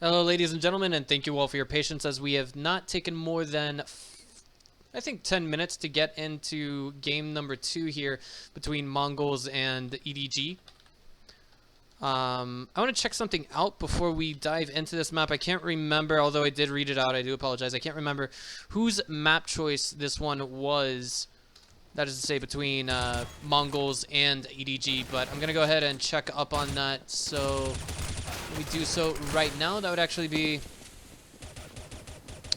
Hello, ladies and gentlemen, and thank you all for your patience as we have not taken more than, I think, 10 minutes to get into game number 2 here between Mongolz and EDG. I want to check something out before we dive into this map. I can't remember, although I did read it out, I do apologize. I can't remember whose map choice this one was. That is to say, between Mongolz and EDG, but I'm going to go ahead and check up on that. So we do so right now. That would actually be...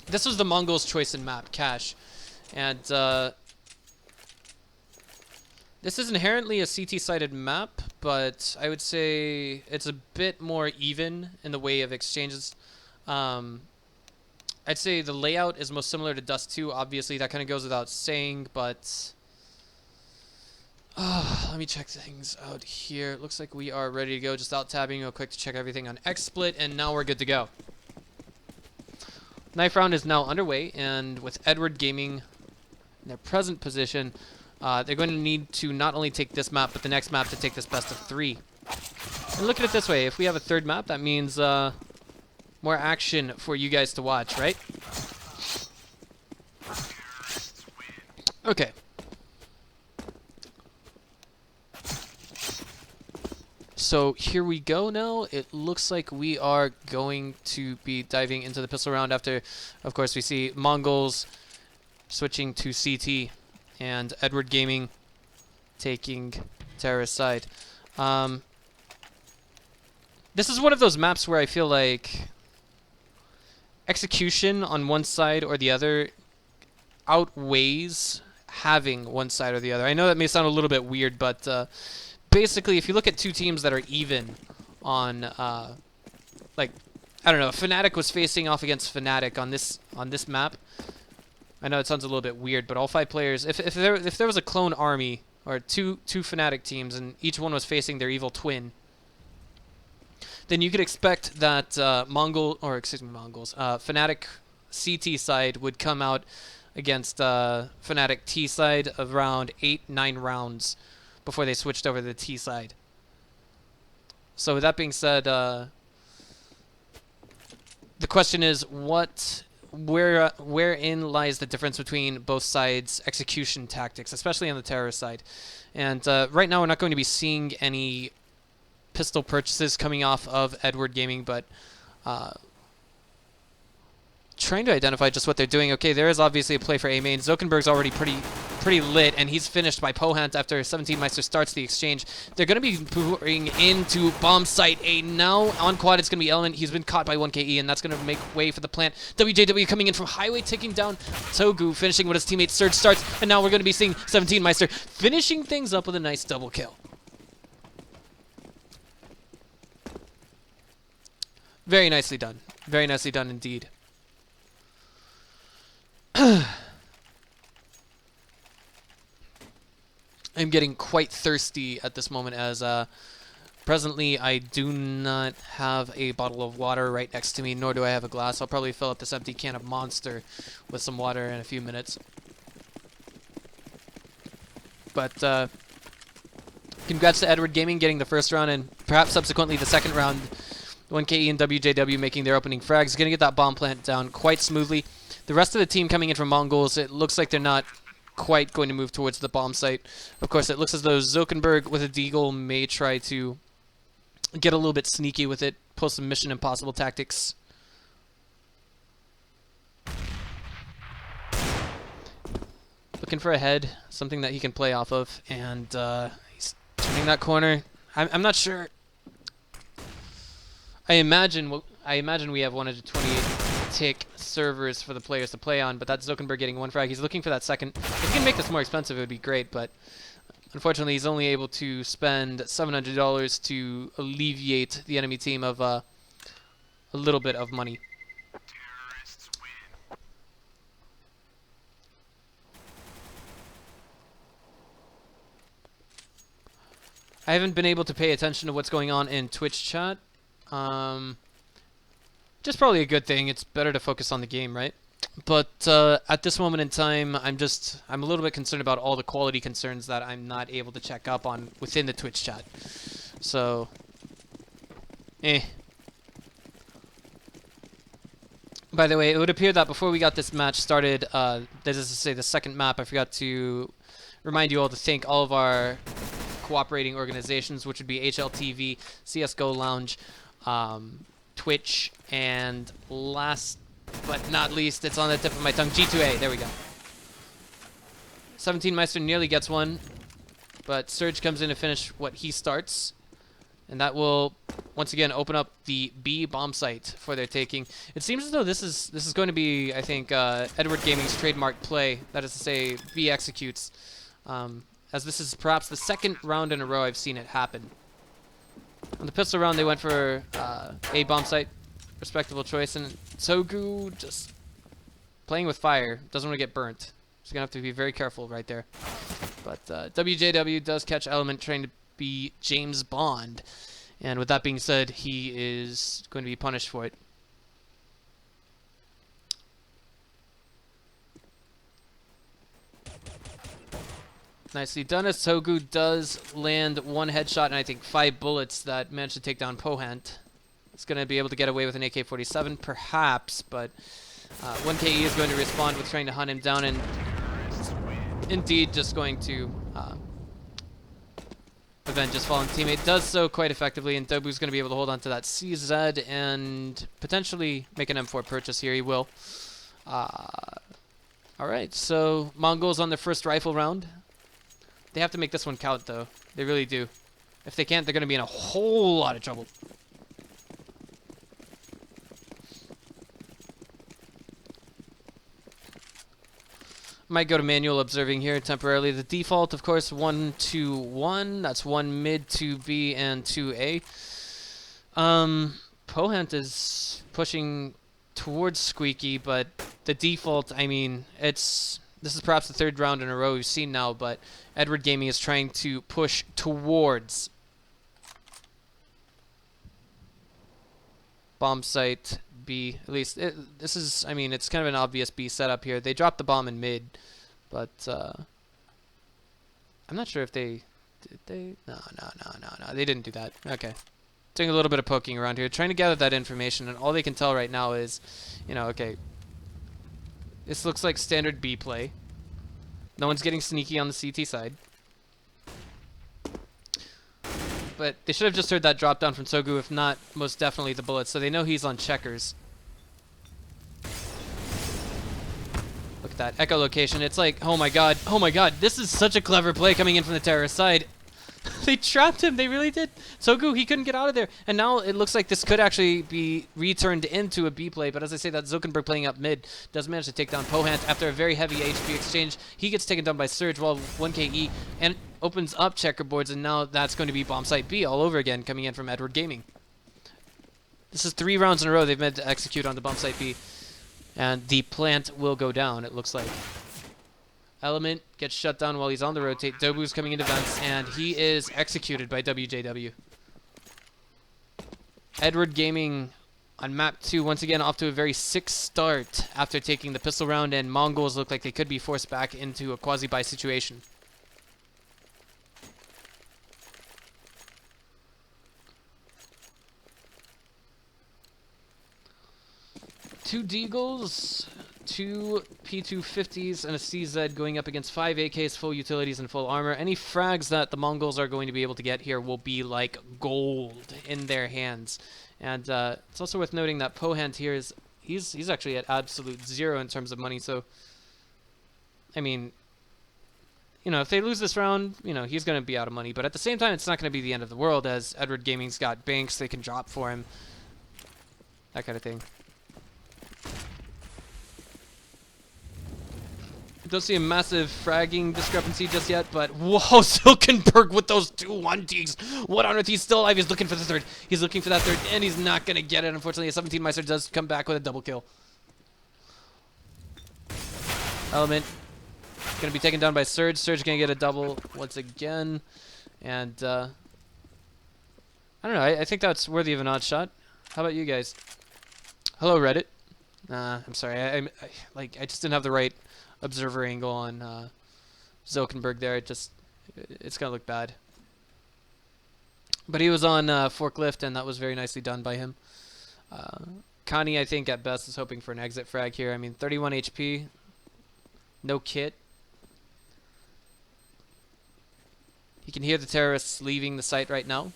This was the Mongolz choice in map, Cache. And this is inherently a CT-sided map, but I would say it's a bit more even in the way of exchanges. I'd say the layout is most similar to Dust 2. Obviously, that kind of goes without saying, but... let me check things out here. It looks like we are ready to go. Just out-tabbing real quick to check everything on XSplit, and now we're good to go. Knife round is now underway, and with Edward Gaming in their present position, they're going to need to not only take this map, but the next map to take this best of 3. And look at it this way. If we have a third map, that means more action for you guys to watch, right? Okay. So here we go now. It looks like we are going to be diving into the pistol round after, of course, we see Mongolz switching to CT and Edward Gaming taking terrorist side. This is one of those maps where I feel like execution on one side or the other outweighs having one side or the other. I know that may sound a little bit weird, but basically, if you look at two teams that are even on, like, I don't know, Fnatic was facing off against Fnatic on this map. I know it sounds a little bit weird, but all 5 players, if there was a clone army or two Fnatic teams and each one was facing their evil twin, then you could expect that Fnatic CT side would come out against Fnatic T side of around 8-9 rounds before they switched over to the T side. So with that being said, the question is wherein lies the difference between both sides' execution tactics, especially on the terrorist side. And right now we're not going to be seeing any pistol purchases coming off of Edward Gaming, but trying to identify just what they're doing. Okay, there is obviously a play for A main. Zokenberg's already pretty lit, and he's finished by Pohant after 17 Meister starts the exchange. They're going to be pouring into bomb site A now. On quad, it's going to be Element. He's been caught by 1KE, and that's going to make way for the plant. WJW coming in from Highway, taking down Togu, finishing with his teammate Surge starts, and now we're going to be seeing 17 Meister finishing things up with a nice double kill. Very nicely done. Very nicely done indeed. I'm getting quite thirsty at this moment as presently I do not have a bottle of water right next to me, nor do I have a glass. I'll probably fill up this empty can of Monster with some water in a few minutes. But congrats to Edward Gaming getting the first round and perhaps subsequently the second round. 1KE and WJW making their opening frags. Going to get that bomb plant down quite smoothly. The rest of the team coming in from Mongolz, it looks like they're not quite going to move towards the bomb site. Of course, it looks as though Zokenberg with a Deagle may try to get a little bit sneaky with it, pull some Mission Impossible tactics. Looking for a head, something that he can play off of, and he's turning that corner. I'm not sure. I imagine we have 128 tick servers for the players to play on, but that's Zokenberg getting one frag. He's looking for that second. If he can make this more expensive, it would be great, but unfortunately he's only able to spend $700 to alleviate the enemy team of a little bit of money. I haven't been able to pay attention to what's going on in Twitch chat. Just probably a good thing. It's better to focus on the game, right? But at this moment in time, I'm a little bit concerned about all the quality concerns that I'm not able to check up on within the Twitch chat. So, By the way, it would appear that before we got this match started, that is to say the second map, I forgot to remind you all to thank all of our cooperating organizations, which would be HLTV, CSGO Lounge, Twitch, and last but not least, it's on the tip of my tongue, G2A. There we go. 17 Meister nearly gets one, but Surge comes in to finish what he starts. And that will, once again, open up the B bomb site for their taking. It seems as though this is going to be, I think, Edward Gaming's trademark play. That is to say, B executes. As this is perhaps the second round in a row I've seen it happen. On the pistol round, they went for A bomb site. Respectable choice. And Sogu just playing with fire. Doesn't want to get burnt. He's going to have to be very careful right there. But WJW does catch Element trying to be James Bond, and with that being said, he is going to be punished for it. Nicely done, as Sogu does land one headshot and I think 5 bullets that managed to take down Pohant. It's going to be able to get away with an AK-47 perhaps, but 1KE is going to respond with trying to hunt him down, and indeed just going to avenge his fallen teammate. Does so quite effectively, and Dobu's going to be able to hold on to that CZ and potentially make an M4 purchase here. He will. Alright, so Mongolz on their first rifle round. They have to make this one count, though. They really do. If they can't, they're going to be in a whole lot of trouble. Might go to manual observing here temporarily. The default, of course, 1-2-1. That's 1 mid, 2 B, and 2 A. Pohant is pushing towards Squeaky, but the default, I mean, this is perhaps the third round in a row we've seen now, but Edward Gaming is trying to push towards bomb site B. At least this is, I mean, it's kind of an obvious B setup here. They dropped the bomb in mid, but I'm not sure if did they? No, they didn't do that. Okay. Doing a little bit of poking around here, trying to gather that information, and all they can tell right now is, you know, okay, this looks like standard B play. No one's getting sneaky on the CT side. But they should have just heard that drop down from Sogu, if not, most definitely the bullets. So they know he's on checkers. Look at that echolocation. It's like, oh my god, this is such a clever play coming in from the terrorist side. They trapped him, they really did. Sogu, he couldn't get out of there. And now it looks like this could actually be returned into a B play. But as I say, that Zuckerberg playing up mid does manage to take down Pohant after a very heavy HP exchange. He gets taken down by Surge while 1KE and opens up checkerboards, and now that's going to be bomb site B all over again coming in from Edward Gaming. This is 3 rounds in a row they've meant to execute on the bomb site B. And the plant will go down, it looks like. Element gets shut down while he's on the rotate. Dobu's coming into vents, and he is executed by WJW. Edward Gaming on map 2, once again off to a very sick start after taking the pistol round, and Mongolz look like they could be forced back into a quasi-buy situation. Two Deagles, 2 P250s, and a CZ going up against 5 AKs, full utilities, and full armor. Any frags that the Mongolz are going to be able to get here will be like gold in their hands. And it's also worth noting that Pohant here is, he's actually at absolute 0 in terms of money. So, I mean, you know, if they lose this round, you know, he's going to be out of money. But at the same time, it's not going to be the end of the world, as Edward Gaming's got banks they can drop for him. That kind of thing. Don't see a massive fragging discrepancy just yet, but whoa, Silkenberg with those 2 1Ts. What on earth? He's still alive. He's looking for the third. He's looking for that third, and he's not going to get it. Unfortunately, a 17 Meister does come back with a double kill. Element going to be taken down by Surge. Surge going to get a double once again. And I don't know. I think that's worthy of an odd shot. How about you guys? Hello, Reddit. I'm sorry. I just didn't have the right observer angle on Zilkenberg there. It's gonna look bad. But he was on forklift, and that was very nicely done by him. Connie, I think, at best is hoping for an exit frag here. I mean, 31 HP. No kit. You can hear the terrorists leaving the site right now.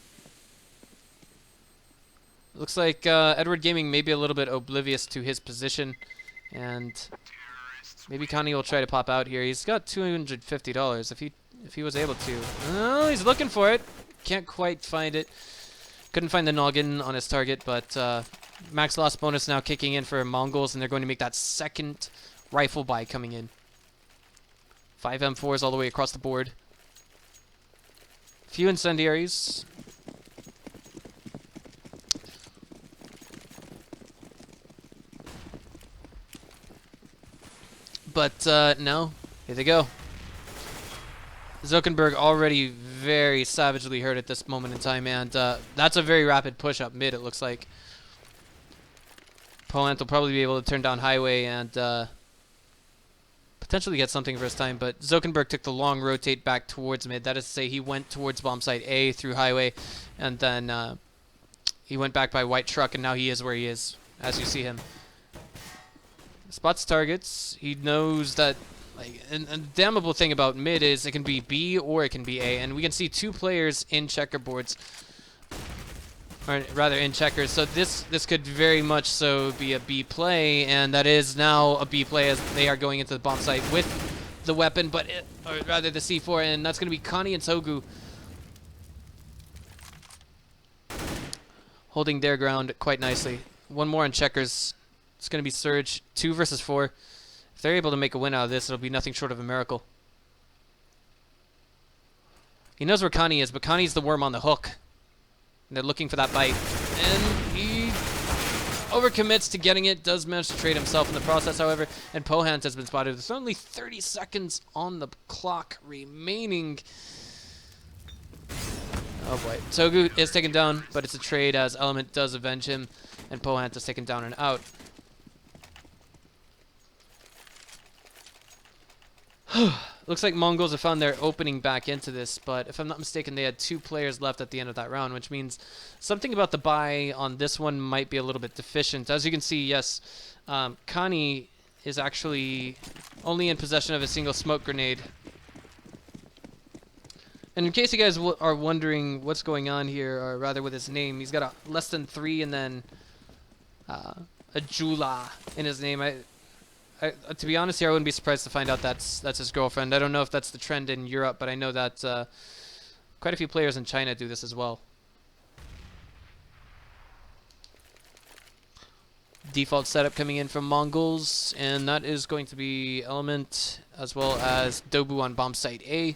Looks like Edward Gaming may be a little bit oblivious to his position. And maybe Connie will try to pop out here. He's got $250 if he was able to. Oh, he's looking for it. Can't quite find it. Couldn't find the noggin on his target, but max loss bonus now kicking in for Mongolz, and they're going to make that second rifle buy coming in. 5 M4s all the way across the board. Few incendiaries. But no, here they go. Zuckerberg already very savagely hurt at this moment in time, and that's a very rapid push up mid, it looks like. Polant will probably be able to turn down highway and potentially get something for his time, but Zuckerberg took the long rotate back towards mid. That is to say, he went towards bomb site A through highway, and then he went back by white truck, and now he is where he is, as you see him. Spots targets. He knows that, like, and the damnable thing about mid is it can be B or it can be A, and we can see 2 players in checkerboards, or rather in checkers. So this could very much so be a B play, and that is now a B play as they are going into the bomb site with the weapon, but or rather the C4, and that's going to be Connie and Togu holding their ground quite nicely. One more on checkers. It's going to be Surge, 2 versus 4. If they're able to make a win out of this, it'll be nothing short of a miracle. He knows where Connie is, but Connie's the worm on the hook. And they're looking for that bite. And he overcommits to getting it, does manage to trade himself in the process, however, and Pohant has been spotted. There's only 30 seconds on the clock remaining. Oh boy. Togu is taken down, but it's a trade as Element does avenge him, and Pohant is taken down and out. Looks like Mongolz have found their opening back into this, but if I'm not mistaken, they had 2 players left at the end of that round, which means something about the buy on this one might be a little bit deficient. As you can see, yes, Connie is actually only in possession of a single smoke grenade. And in case you guys are wondering what's going on here, or rather with his name, he's got a less than 3 and then a Jula in his name. To be honest here, I wouldn't be surprised to find out that's his girlfriend. I don't know if that's the trend in Europe, but I know that quite a few players in China do this as well. Default setup coming in from Mongolz, and that is going to be Element as well as Dobu on bomb site A.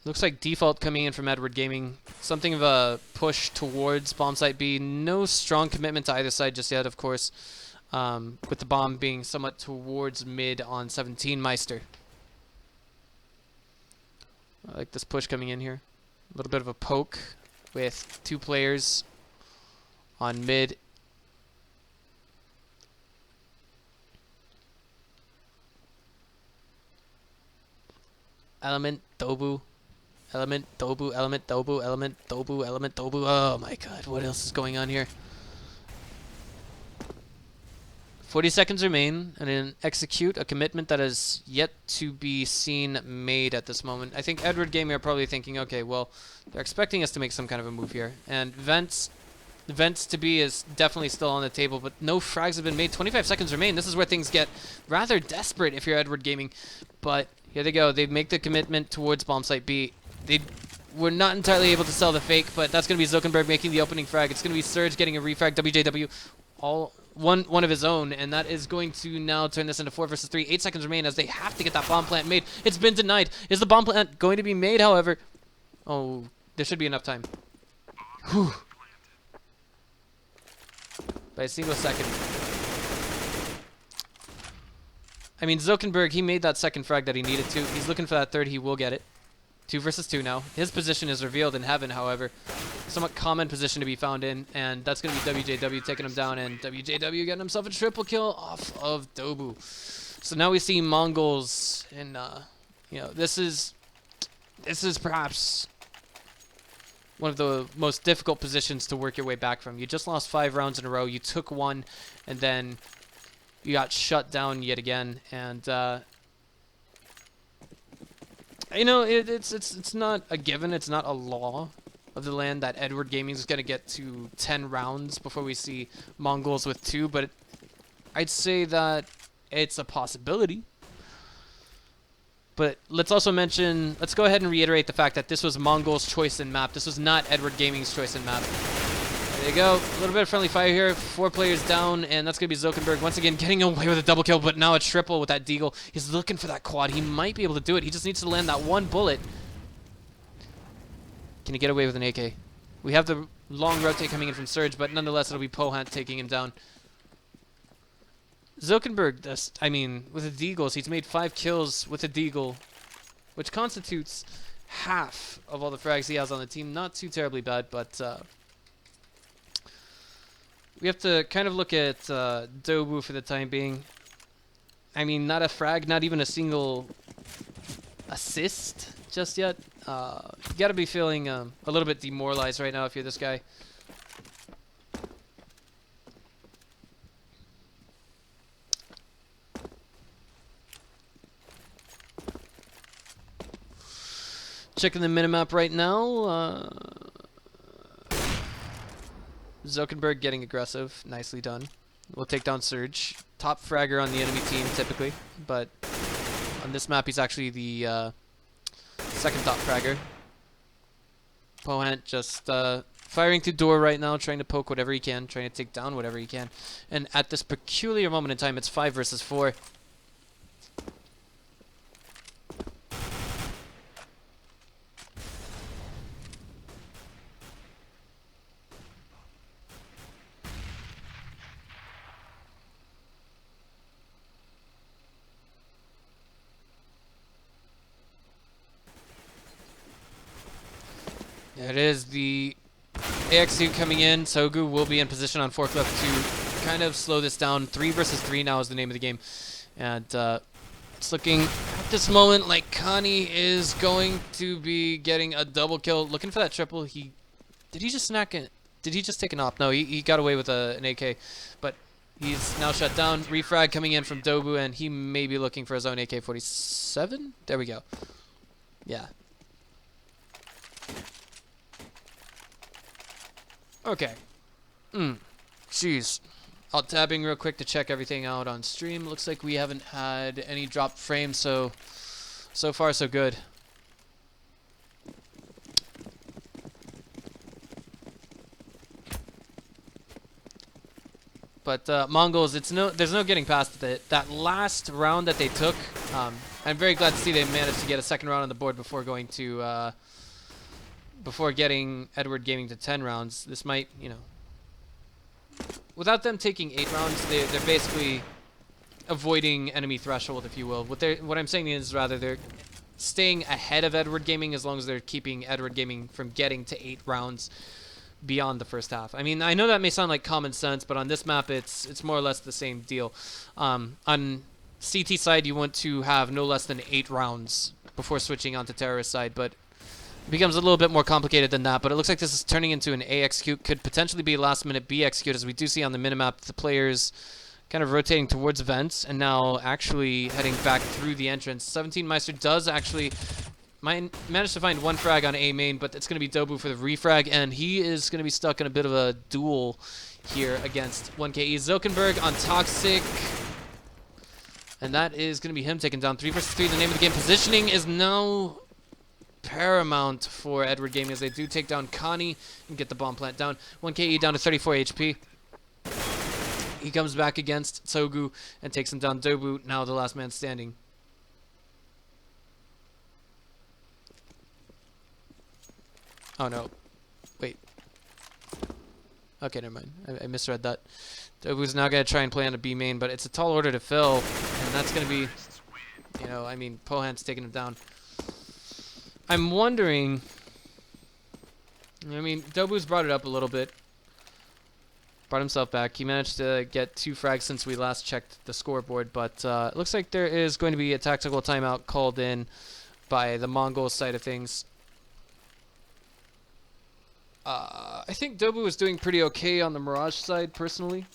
Looks like default coming in from Edward Gaming. Something of a push towards bomb site B. No strong commitment to either side just yet, of course. With the bomb being somewhat towards mid on 17 Meister. I like this push coming in here. A little bit of a poke with 2 players on mid. Element, Dobu. Element, Dobu, Element, Dobu, Element, Dobu, Element, Dobu. Oh my god, what else is going on here? 40 seconds remain, and then execute a commitment that is yet to be seen made at this moment. I think Edward Gaming are probably thinking, okay, well, they're expecting us to make some kind of a move here. And Vents to be is definitely still on the table, but no frags have been made. 25 seconds remain. This is where things get rather desperate if you're Edward Gaming. But here they go. They make the commitment towards bomb site B. They were not entirely able to sell the fake, but that's going to be Zuckerberg making the opening frag. It's going to be Surge getting a refrag, WJW, all one of his own, and that is going to now turn this into 4 versus 3. 8 seconds remain as they have to get that bomb plant made. It's been denied. Is the bomb plant going to be made, however? Oh, there should be enough time. Whew. By a single second. I mean, Zuckerberg, he made that second frag that he needed to. He's looking for that third. He will get it. 2 versus 2 now. His position is revealed in heaven, however. Somewhat common position to be found in, and that's going to be WJW taking him down, and WJW getting himself a triple kill off of Dobu. So now we see Mongolz, and you know, this is perhaps one of the most difficult positions to work your way back from. You just lost 5 rounds in a row. You took one, and then you got shut down yet again. And you know, it's not a given. It's not a law of the land that Edward Gaming is going to get to 10 rounds before we see Mongolz with 2, but I'd say that it's a possibility. But let's also mention, let's go ahead and reiterate the fact that this was Mongol's choice in map. This was not Edward Gaming's choice in map. There you go. A little bit of friendly fire here. 4 players down, and that's going to be Zulkenberg once again getting away with a double kill, but now a triple with that deagle. He's looking for that quad. He might be able to do it. He just needs to land that one bullet. Can he get away with an AK? We have the long rotate coming in from Surge, but nonetheless, it'll be Pohant taking him down. Zulkenberg, I mean, with the deagles, he's made 5 kills with a deagle, which constitutes half of all the frags he has on the team. Not too terribly bad, but we have to kind of look at Dobu for the time being. I mean, not a frag, not even a single assist just yet. You gotta be feeling a little bit demoralized right now if you're this guy. Checking the minimap right now. Zulkenberg getting aggressive. Nicely done. We'll take down Surge. Top fragger on the enemy team typically, but on this map he's actually the second top fragger. Pohant just firing through door right now, trying to poke whatever he can, trying to take down whatever he can. And at this peculiar moment in time, it's 5 versus 4. There it is, the AXU coming in. Sogu will be in position on forklift to kind of slow this down. 3 versus 3 now is the name of the game. And it's looking at this moment like Connie is going to be getting a double kill. Looking for that triple. Did he just snack it? Did he just take an op? No, he got away with an AK. But he's now shut down. Refrag coming in from Dobu, and he may be looking for his own AK-47. There we go. Yeah. Okay. Jeez. Alt tabbing real quick to check everything out on stream. Looks like we haven't had any dropped frames, so far so good. But Mongolz, there's no getting past it. That last round that they took, I'm very glad to see they managed to get a second round on the board before going to before getting Edward Gaming to 10 rounds. This might, you know, without them taking 8 rounds, they're basically avoiding enemy threshold, if you will. What I'm saying is, rather, they're staying ahead of Edward Gaming as long as they're keeping Edward Gaming from getting to 8 rounds beyond the first half. I mean, I know that may sound like common sense, but on this map, it's more or less the same deal. On CT side, you want to have no less than 8 rounds before switching onto terrorist side, but it becomes a little bit more complicated than that. But it looks like this is turning into an A execute. Could potentially be a last minute B execute, as we do see on the minimap the players kind of rotating towards vents and now actually heading back through the entrance. 17 Meister does actually manage to find one frag on A main, but it's going to be Dobu for the refrag, and he is going to be stuck in a bit of a duel here against 1KE. Zulkenberg on Toxic, and that is going to be him taking down 3 versus 3. The name of the game. Positioning is now paramount for Edward Gaming as they do take down Connie and get the bomb plant down. 1KE down to 34 HP. He comes back against Tsogu and takes him down. Dobu now the last man standing. Oh no. Wait. Okay, never mind. I misread that. Dobu's now going to try and play on a B main, but it's a tall order to fill, and that's going to be, you know, I mean, Pohant's taking him down. I'm wondering, I mean, Dobu's brought it up a little bit. Brought himself back. He managed to get 2 frags since we last checked the scoreboard, but it looks like there is going to be a tactical timeout called in by the Mongol side of things. I think Dobu was doing pretty okay on the Mirage side, personally.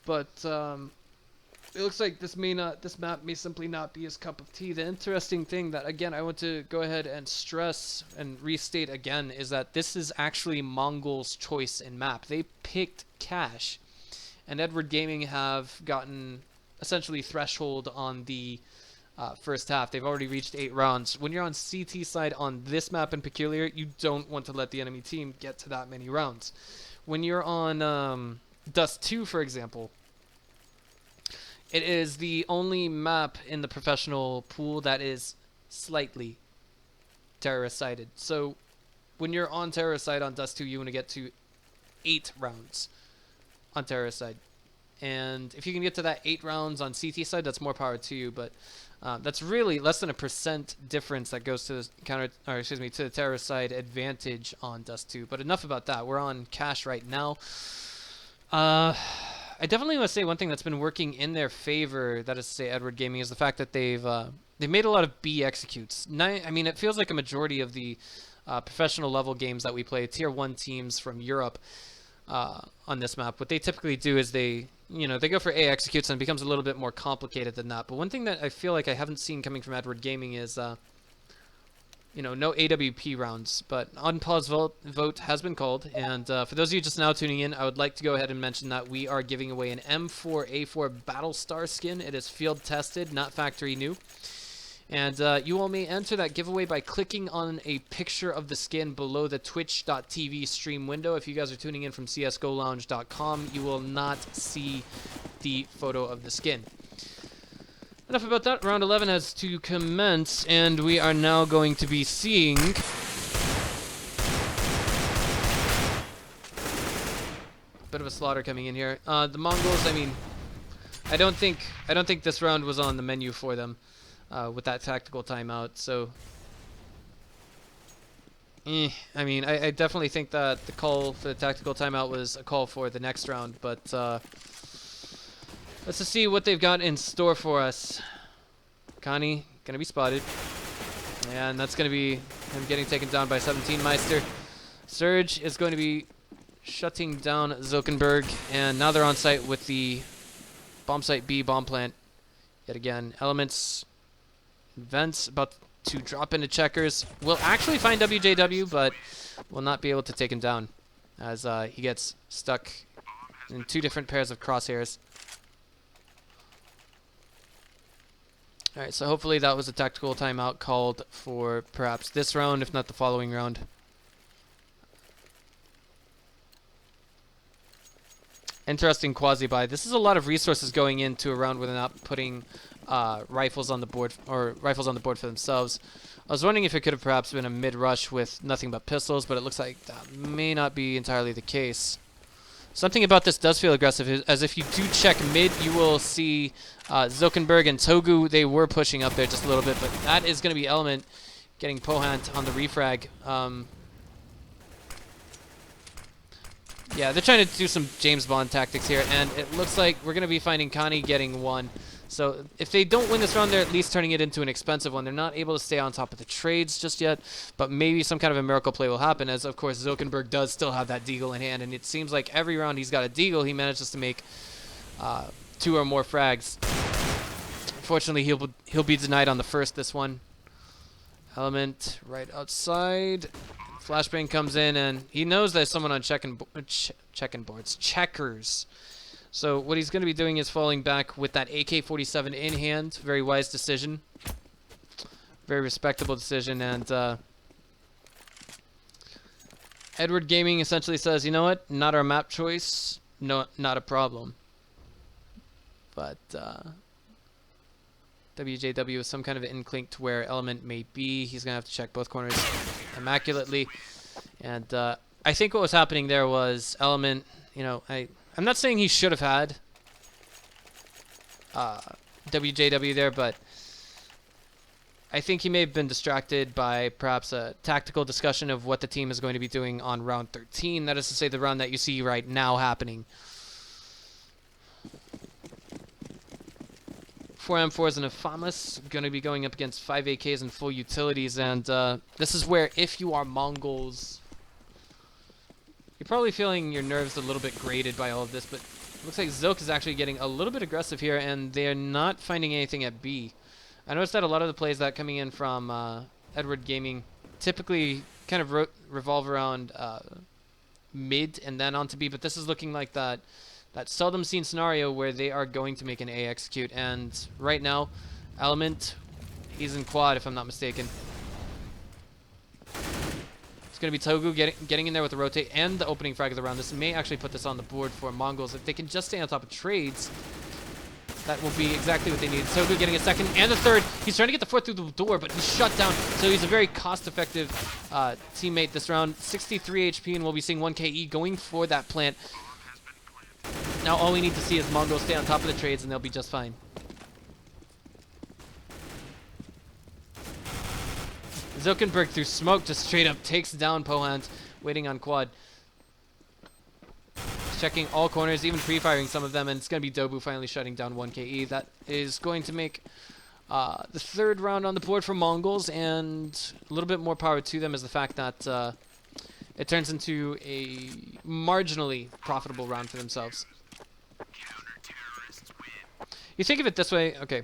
But it looks like this map may simply not be his cup of tea. The interesting thing that, again, I want to go ahead and stress and restate again is that this is actually Mongol's choice in map. They picked Cash, and Edward Gaming have gotten essentially threshold on the first half. They've already reached 8 rounds. When you're on CT side on this map in particular, you don't want to let the enemy team get to that many rounds. When you're on Dust 2, for example, it is the only map in the professional pool that is slightly terrorist-sided. So when you're on terrorist side on Dust 2, you want to get to 8 rounds on terrorist side. And if you can get to that 8 rounds on CT side, that's more power to you. But that's really less than a % difference that goes to the to the terrorist side advantage on Dust 2. But enough about that. We're on Cash right now. I definitely want to say one thing that's been working in their favor, that is to say Edward Gaming, is the fact that they've made a lot of B executes. I mean, it feels like a majority of the professional level games that we play, tier 1 teams from Europe on this map, what they typically do is they go for A executes, and it becomes a little bit more complicated than that. But one thing that I feel like I haven't seen coming from Edward Gaming is no AWP rounds, but unpause vote has been called. And for those of you just now tuning in, I would like to go ahead and mention that we are giving away an M4A4 Battlestar skin. It is field tested, not factory new. And you all may enter that giveaway by clicking on a picture of the skin below the twitch.tv stream window. If you guys are tuning in from csgolounge.com, you will not see the photo of the skin. Enough about that. Round 11 has to commence, and we are now going to be seeing a bit of a slaughter coming in here. The Mongols, I mean, I don't think this round was on the menu for them with that tactical timeout. So, I mean, I definitely think that the call for the tactical timeout was a call for the next round, but let's just see what they've got in store for us. Connie gonna be spotted, and that's gonna be him getting taken down by 17 Meister. Surge is going to be shutting down Zuckerberg, and now they're on site with the bomb site B bomb plant yet again. Elements, Vents about to drop into checkers. Will actually find WJW, but will not be able to take him down as he gets stuck in 2 different pairs of crosshairs. Alright, so hopefully that was a tactical timeout called for perhaps this round, if not the following round. Interesting quasi-buy. This is a lot of resources going into a round where they're not putting rifles on the board, or rifles on the board for themselves. I was wondering if it could have perhaps been a mid-rush with nothing but pistols, but it looks like that may not be entirely the case. Something about this does feel aggressive, as if you do check mid, you will see Zuckerberg and Togu. They were pushing up there just a little bit, but that is going to be Element getting Pohant on the refrag. Yeah, they're trying to do some James Bond tactics here, and it looks like we're going to be finding Connie getting 1. So if they don't win this round, they're at least turning it into an expensive one. They're not able to stay on top of the trades just yet, but maybe some kind of a miracle play will happen, as, of course, Zuckerberg does still have that deagle in hand, and it seems like every round he's got a deagle, he manages to make 2 or more frags. Unfortunately, he'll be denied on the first this one. Element right outside. Flashbang comes in, and he knows there's someone on checkers. So what he's going to be doing is falling back with that AK-47 in hand. Very wise decision. Very respectable decision. And Edward Gaming essentially says, you know what? Not our map choice. No, not a problem. But WJW is some kind of an inclink to where Element may be. He's going to have to check both corners immaculately. And I think what was happening there was Element, I'm not saying he should have had WJW there, but I think he may have been distracted by perhaps a tactical discussion of what the team is going to be doing on round 13. That is to say, the round that you see right now happening. 4 M4s and a FAMAS going to be going up against 5 AKs and full utilities, and this is where, if you are Mongolz, probably feeling your nerves a little bit grated by all of this, but it looks like Zilk is actually getting a little bit aggressive here, and they're not finding anything at B. I noticed that a lot of the plays that coming in from Edward Gaming typically kind of revolve around mid and then on to B, but this is looking like that seldom seen scenario where they are going to make an A execute, and right now, Element, he's in quad if I'm not mistaken. It's going to be Togu getting in there with the rotate and the opening frag of the round. This may actually put this on the board for Mongolz. If they can just stay on top of trades, that will be exactly what they need. Togu getting a second and a third. He's trying to get the fourth through the door, but he's shut down. So he's a very cost-effective teammate this round. 63 HP, and we'll be seeing 1 KE going for that plant. Now all we need to see is Mongolz stay on top of the trades, and they'll be just fine. Zuckerberg through smoke just straight up takes down Pohand, waiting on quad. Checking all corners, even pre-firing some of them, and it's going to be Dobu finally shutting down 1 KE. That is going to make the third round on the board for Mongolz, and a little bit more power to them is the fact that it turns into a marginally profitable round for themselves. You think of it this way, okay.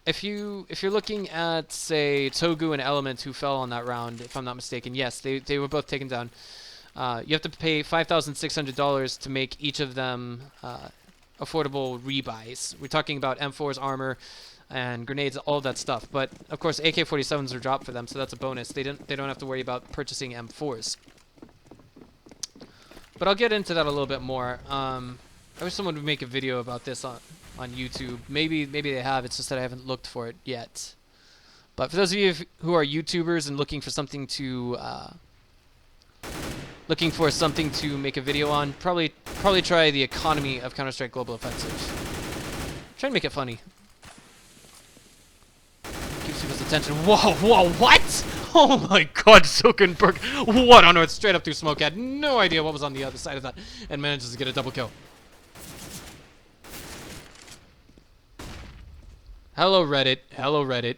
If you're looking at, say, Togu and Element, who fell on that round, if I'm not mistaken, yes, they were both taken down. You have to pay $5,600 to make each of them affordable rebuys. We're talking about M4's armor and grenades, all of that stuff. But of course, AK-47s are dropped for them, so that's a bonus. They don't have to worry about purchasing M4s. But I'll get into that a little bit more. I wish someone would make a video about this on YouTube. Maybe they have. It's just that I haven't looked for it yet. But for those of you who are YouTubers and looking for something to make a video on, probably try the economy of Counter-Strike Global Offensive. Try to make it funny. Keeps people's attention. Whoa, what? Oh my god, Zuckerberg. What on earth? Straight up through smoke. Had no idea what was on the other side of that, and manages to get a double kill. Hello, Reddit. Hello, Reddit.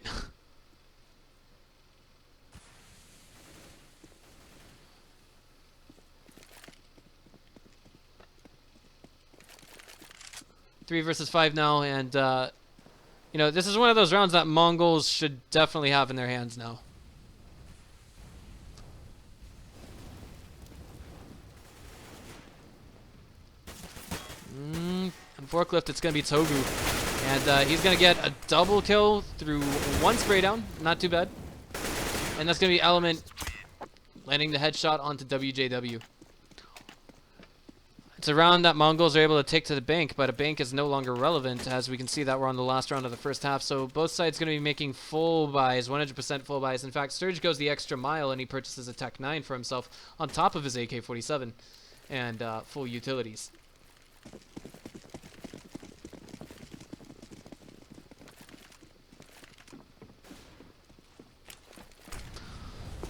Three versus 5 now, and you know, this is one of those rounds that Mongolz should definitely have in their hands now. And forklift, it's gonna be Togu. And he's going to get a double kill through one spray down. Not too bad. And that's going to be Element landing the headshot onto WJW. It's a round that Mongolz are able to take to the bank, but a bank is no longer relevant, as we can see that we're on the last round of the first half. So both sides going to be making full buys, 100% full buys. In fact, Surge goes the extra mile and he purchases a Tech 9 for himself on top of his AK-47 and full utilities.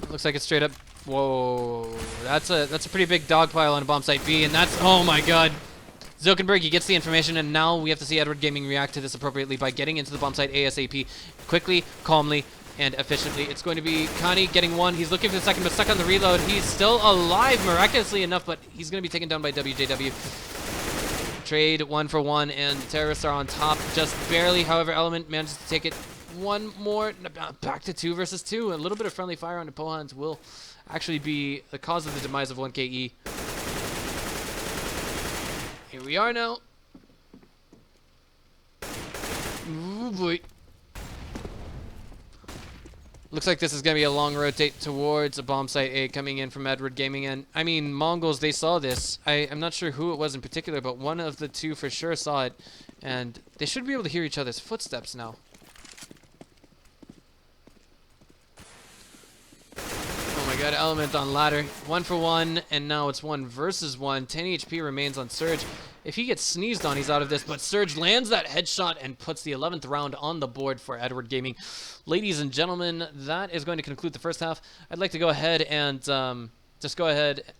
Looks like it's straight up. Whoa, that's a pretty big dog pile on a bomb site B, and that's, oh my god. Zuckerberg, he gets the information, and now we have to see Edward Gaming react to this appropriately by getting into the bomb site ASAP, quickly, calmly, and efficiently. It's going to be Kani getting one. He's looking for the second, but stuck on the reload. He's still alive, miraculously enough, but he's going to be taken down by WJW. Trade 1 for 1, and the terrorists are on top just barely. However, Element manages to take it one more, back to 2 versus 2. A little bit of friendly fire on the Pohans will actually be the cause of the demise of 1 KE. Here we are now. Ooh boy. Looks like this is going to be a long rotate towards a bomb site A coming in from Edward Gaming. And I mean, Mongolz, they saw this. I'm not sure who it was in particular, but one of the two for sure saw it. And they should be able to hear each other's footsteps now. Got Element on ladder, 1 for 1, and now it's 1 versus 1. 10 HP remains on Surge. If he gets sneezed on, he's out of this, but Surge lands that headshot and puts the 11th round on the board for Edward Gaming. Ladies and gentlemen, that is going to conclude the first half. I'd like to go ahead and just go ahead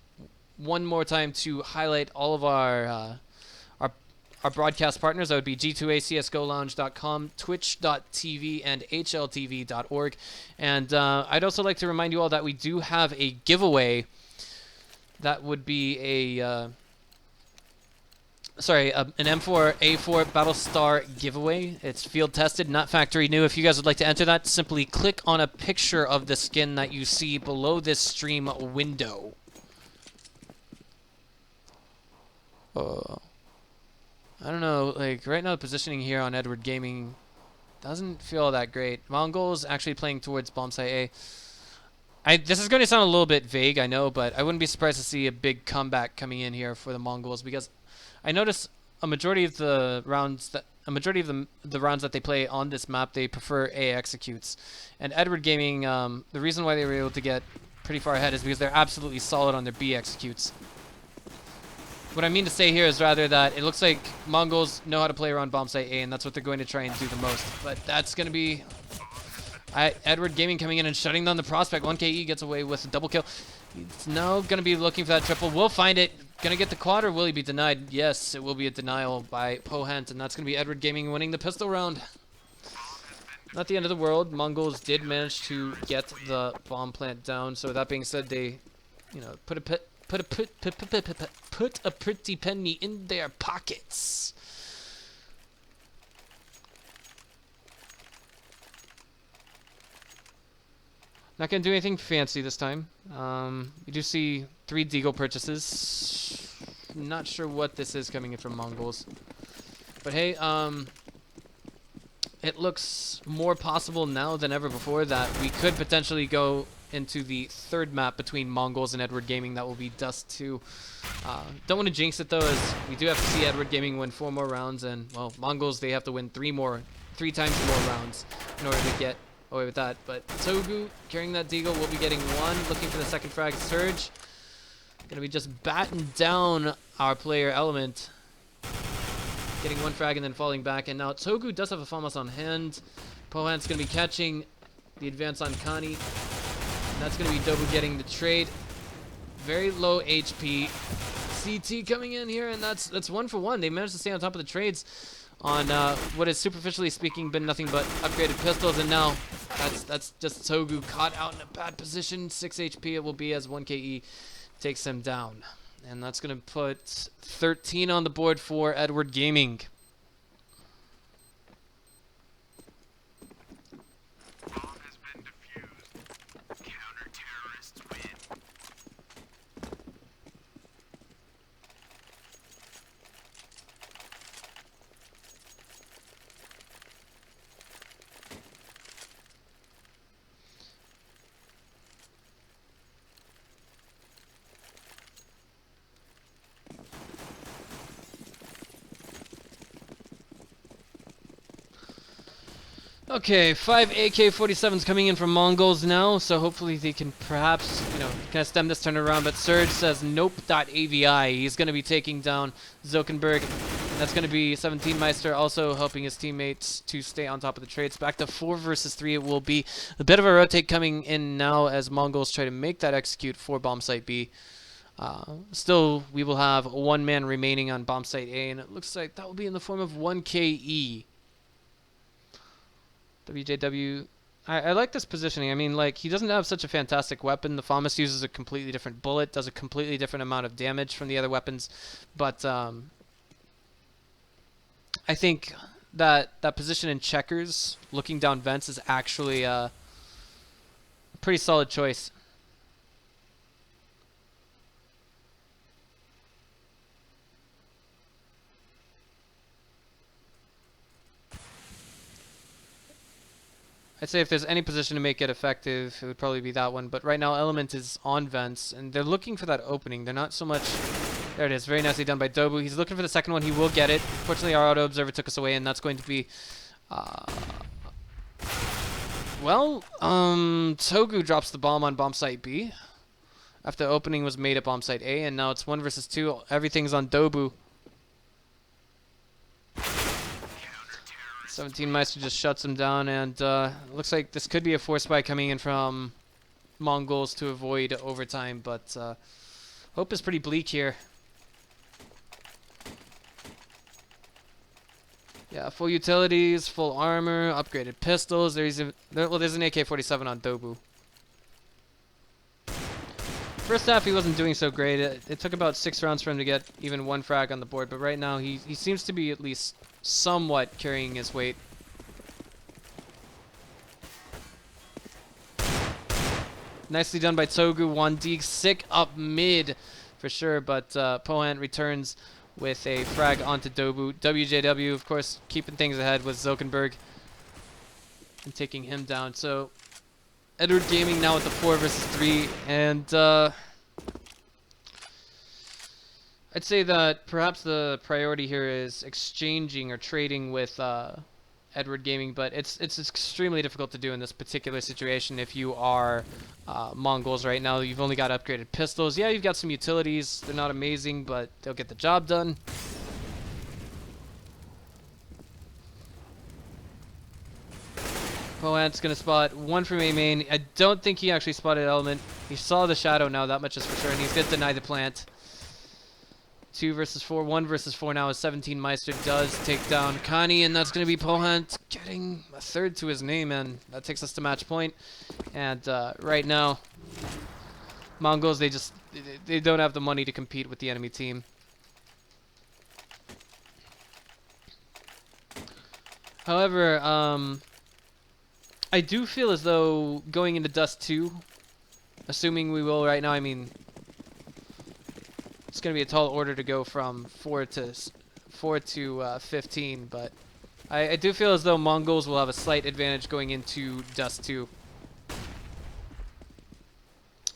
one more time to highlight all of our broadcast partners. That would be G2A, CSGOLounge.com, Twitch.tv, and HLTV.org. And I'd also like to remind you all that we do have a giveaway That would be a sorry, an M4A4 Battlestar giveaway. It's field tested, not factory new. If you guys would like to enter that, simply click on a picture of the skin that you see below this stream window. I don't know, like right now the positioning here on Edward Gaming doesn't feel that great. Mongolz actually playing towards bomb site A. This is going to sound a little bit vague, I know, but I wouldn't be surprised to see a big comeback coming in here for the Mongolz, because I notice a majority of the rounds that rounds that they play on this map, they prefer A executes. And Edward Gaming, the reason why they were able to get pretty far ahead is because they're absolutely solid on their B executes. What I mean to say here is rather that it looks like Mongolz know how to play around bomb site A, and that's what they're going to try and do the most. But that's going to be Edward Gaming coming in and shutting down the prospect. 1KE gets away with a double kill. He's now going to be looking for that triple. Will find it. Going to get the quad, or will he be denied? Yes, it will be a denial by Pohent, and that's going to be Edward Gaming winning the pistol round. Not the end of the world. Mongolz did manage to get the bomb plant down. So that being said, they, you know, put a pretty penny in their pockets. Not gonna do anything fancy this time. We do see 3 Deagle purchases. Not sure what this is coming in from Mongolz, but hey, it looks more possible now than ever before that we could potentially go into the 3rd map between Mongolz and Edward Gaming. That will be Dust 2. Don't want to jinx it though, as we do have to see Edward Gaming win 4 more rounds, and well, Mongolz, they have to win 3 times more rounds in order to get away with that. But Togu carrying that Deagle will be getting 1, looking for the 2nd frag. Surge gonna be just batting down our player Element, getting 1 frag and then falling back. And now Togu does have a FAMAS on hand. Pohant's gonna be catching the advance on Kani. And that's going to be Dobu getting the trade. Very low HP. CT coming in here, and that's 1 for 1. They managed to stay on top of the trades on what is, superficially speaking, been nothing but upgraded pistols. And now that's just Togu caught out in a bad position. 6 HP it will be as 1KE takes him down. And that's going to put 13 on the board for Edward Gaming. Okay, 5 AK-47s coming in from Mongolz now, so hopefully they can perhaps, you know, kind of stem this turn around. But Surge says nope.avi. He's going to be taking down Zokenberg. And that's going to be 17 Meister also helping his teammates to stay on top of the trades. Back to 4 versus 3 it will be. A bit of a rotate coming in now as Mongolz try to make that execute for bomb site B. Still, we will have 1 man remaining on bomb site A, and it looks like that will be in the form of 1KE. WJW, I like this positioning. I mean, like, he doesn't have such a fantastic weapon. The FAMAS uses a completely different bullet, does a completely different amount of damage from the other weapons. But I think that position in checkers, looking down vents, is actually a pretty solid choice. I'd say if there's any position to make it effective, it would probably be that one. But right now, Element is on vents, and they're looking for that opening. They're not so much... There it is. Very nicely done by Dobu. He's looking for the second one. He will get it. Fortunately, our auto observer took us away, and that's going to be... Togu drops the bomb on bomb site B after the opening was made at bomb site A, and now it's 1 versus 2. Everything's on Dobu. 17 Meister just shuts him down, and looks like this could be a force buy coming in from Mongolz to avoid overtime, but hope is pretty bleak here. Yeah, full utilities, full armor, upgraded pistols. There's an AK-47 on Dobu. First half he wasn't doing so great. It took about 6 rounds for him to get even 1 frag on the board, but right now he seems to be at least somewhat carrying his weight. Nicely done by Togu. Wandig sick up mid for sure, but Pohant returns with a frag onto Dobu. WJW, of course, keeping things ahead with Zulkenberg and taking him down. So Edward Gaming now with the 4 versus 3, and I'd say that perhaps the priority here is exchanging or trading with Edward Gaming, but it's extremely difficult to do in this particular situation if you are Mongolz right now. You've only got upgraded pistols. Yeah, you've got some utilities. They're not amazing, but they'll get the job done. Pohant's going to spot 1 from A main. I don't think he actually spotted Element. He saw the shadow now, that much is for sure, and he's going to deny the plant. 2 versus 4, 1 versus 4 now as 17 Meister does take down Kani, and that's going to be Pohant getting a 3rd to his name, and that takes us to match point. And right now, Mongolz, they don't have the money to compete with the enemy team. However, I do feel as though going into Dust 2, assuming we will right now, I mean, it's going to be a tall order to go from 4 to 15, but I do feel as though Mongolz will have a slight advantage going into Dust 2.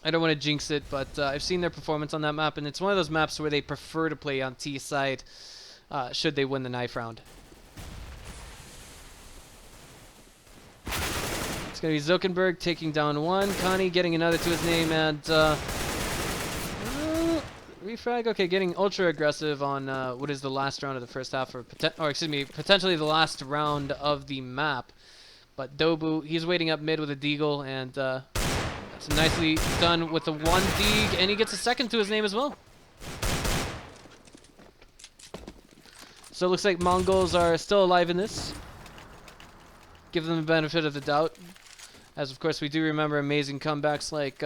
I don't want to jinx it, but I've seen their performance on that map, and it's one of those maps where they prefer to play on T side should they win the knife round. It's going to be Zulkenberg taking down 1, Kani getting another to his name, and refrag. Okay, getting ultra aggressive on what is the last round of the first half, or excuse me, potentially the last round of the map. But Dobu, he's waiting up mid with a deagle, and that's nicely done with the 1 deag, and he gets a 2nd to his name as well. So it looks like Mongolz are still alive in this. Give them the benefit of the doubt, as of course we do remember amazing comebacks like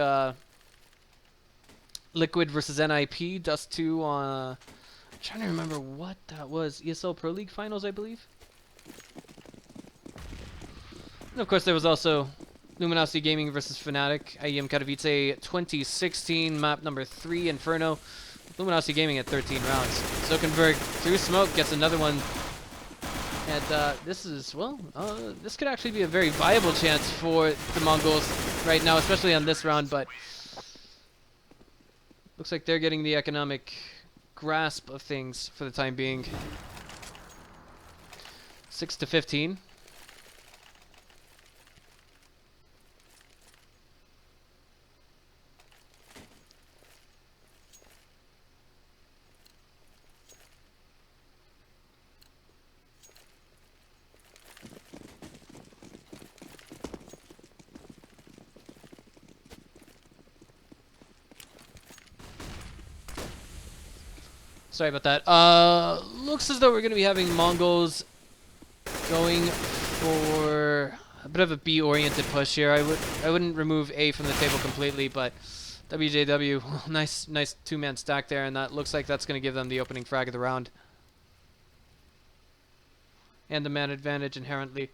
Liquid versus NIP, Dust 2 on... I'm trying to remember what that was. ESL Pro League Finals, I believe. And of course there was also Luminosity Gaming versus Fnatic, IEM Katowice 2016, map number 3, Inferno. Luminosity Gaming at 13 rounds. Zulkenberg through smoke gets another one. And this is, well, this could actually be a very viable chance for the Mongolz right now, especially on this round, but looks like they're getting the economic grasp of things for the time being. 6 to 15. Sorry about that. Looks as though we're going to be having Mongolz going for a bit of a B-oriented push here. I wouldn't remove A from the table completely, but WJW, nice 2-man stack there, and that looks like that's going to give them the opening frag of the round. And the man advantage inherently.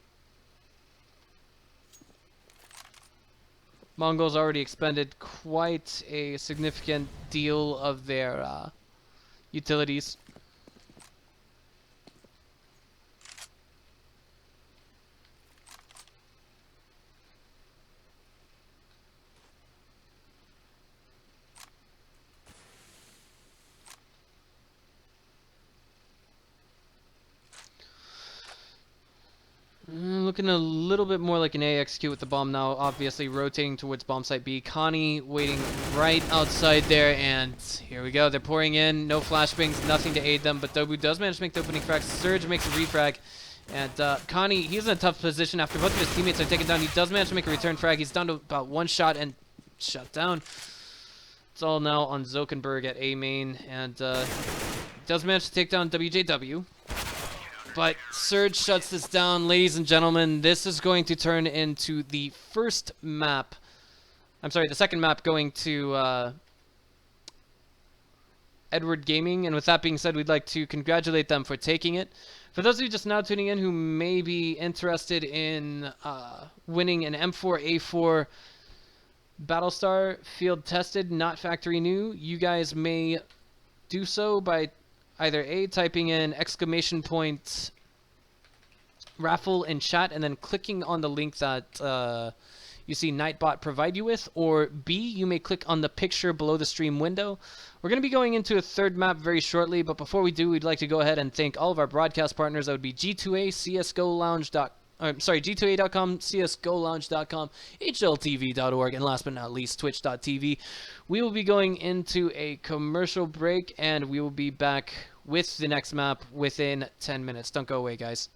Mongolz already expended quite a significant deal of their utilities. Looking a little bit more like an A execute with the bomb now, obviously rotating towards bomb site B. Kani waiting right outside there, and here we go. They're pouring in, no flashbangs, nothing to aid them, but Dobu does manage to make the opening frag. Surge makes a refrag, and Kani, he's in a tough position after both of his teammates are taken down. He does manage to make a return frag. He's down to about 1 shot and shut down. It's all now on Zulkenberg at A main, and does manage to take down WJW. But Surge shuts this down, ladies and gentlemen. This is going to turn into the first map. I'm sorry, the second map going to Edward Gaming. And with that being said, we'd like to congratulate them for taking it. For those of you just now tuning in who may be interested in winning an M4A4 Battlestar field tested, not factory new, you guys may do so by either A, typing in !_ raffle in chat and then clicking on the link that you see Nightbot provide you with, or B, you may click on the picture below the stream window. We're going to be going into a third map very shortly, but before we do, we'd like to go ahead and thank all of our broadcast partners. That would be G2A, G2A.com, CSGOLounge.com, HLTV.org, and last but not least, Twitch.tv. We will be going into a commercial break, and we will be back with the next map within 10 minutes. Don't go away, guys.